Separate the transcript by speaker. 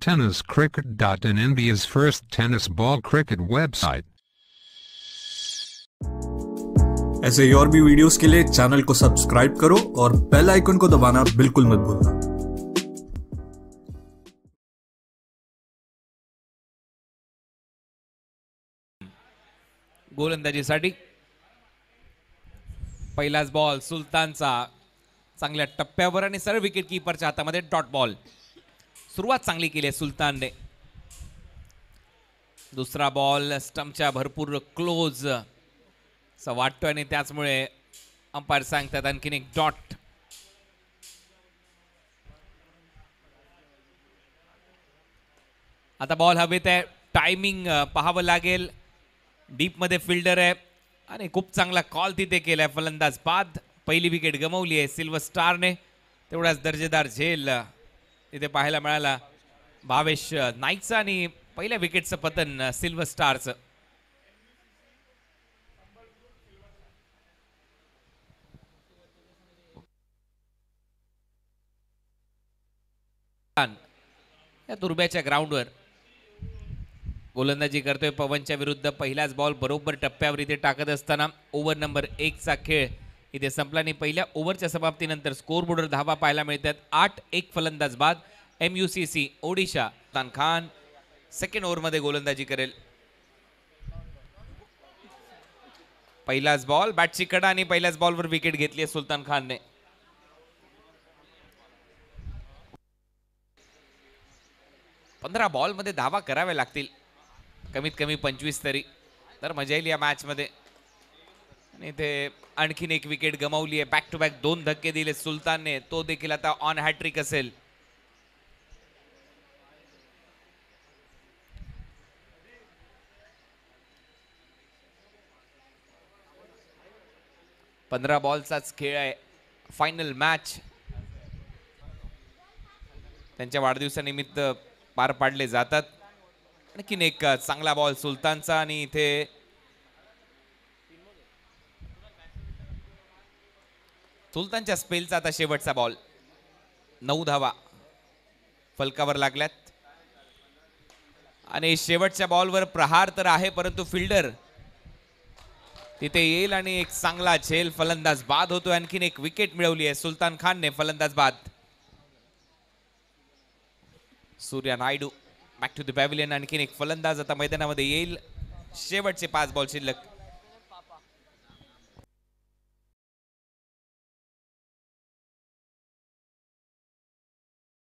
Speaker 1: tenniscricket.in, India's first tennis ball cricket website.
Speaker 2: ऐसे ही और भी वीडियोस के लिए चैनल को सब्सक्राइब करो और बेल आइकन को दबाना बिल्कुल मत भूलना।
Speaker 3: गोलंदाजीसाठी पहिलाच बॉल सुलतानचा चांगल्या टप्प्यावर आणि सरळ विकेट कीपरच्या हातामध्ये डॉट बॉल। सुरुवात चांगली केली आहे सुलतानने। दुसरा बॉल स्टंपच्या भरपूर क्लोज असं वाटतोय आणि त्याचमुळे अंपायर सांगतात आणखीन एक डॉट। आता बॉल हवेत आहे, टायमिंग पाहावं लागेल। डीप मध्ये फिल्डर आहे आणि खूप चांगला कॉल तिथे केलाय फलंदाज बाद। पहिली विकेट गमावली आहे सिल्वर स्टारने। तेवढाच दर्जेदार झेल तिथे पाहायला मिळाला भावेश नाईकचा आणि पहिल्या विकेटचं पतन सिल्वर स्टारचं। या दुर्ब्याच्या ग्राउंडवर गोलंदाजी करतोय पवनच्या विरुद्ध। पहिलाच बॉल बरोबर टप्प्यावर इथे टाकत असताना ओव्हर नंबर 1 चा खेळ इथे संपला आणि पहिल्या ओव्हरच्या समाप्तीनंतर स्कोरबोर्डवर धावा पाहायला मिळतात 8-1 फलंदाज बाद। MUCC Odisha Sultan Khan second over मध्ये गोलंदाजी करेल। पहिलाच बॉल बॅटची कडा आणि पहिल्याच बॉलवर विकेट घेतली आहे सुलतान खानने। पंधरा बॉल मध्ये धावा कराव्या लागतील, कमीत कमी 25 तरी, तर मजा येईल या मॅच मध्ये। आणि ते आणखीन एक विकेट गमावली आहे। बॅक टू बॅक 2 धक्के दिले सुलतानने, तो देखील आता ऑन हॅट्रिक असेल। पंधरा बॉलचाच खेळ आहे, फायनल मॅच त्यांच्या वाढदिवसानिमित्त पार पाडले जातात। आणखीन एक चांगला बॉल सुलतानचा आणि इथे सुलतानच्या स्पेलचा आता शेवटचा बॉल। 9 धावा फलकावर लागल्यात आणि शेवटच्या बॉलवर प्रहार तर आहे, परंतु फिल्डर तिथे येईल आणि एक चांगला झेल फलंदाज बाद होतो। आणखीन एक विकेट मिळवली आहे सुलतान खानने, फलंदाज बाद। Surya Naidu back to the pavilion. आणखीन एक फलंदाज आता मैदानामध्ये येईल। शेवटचे 5 बॉल शिल्लक।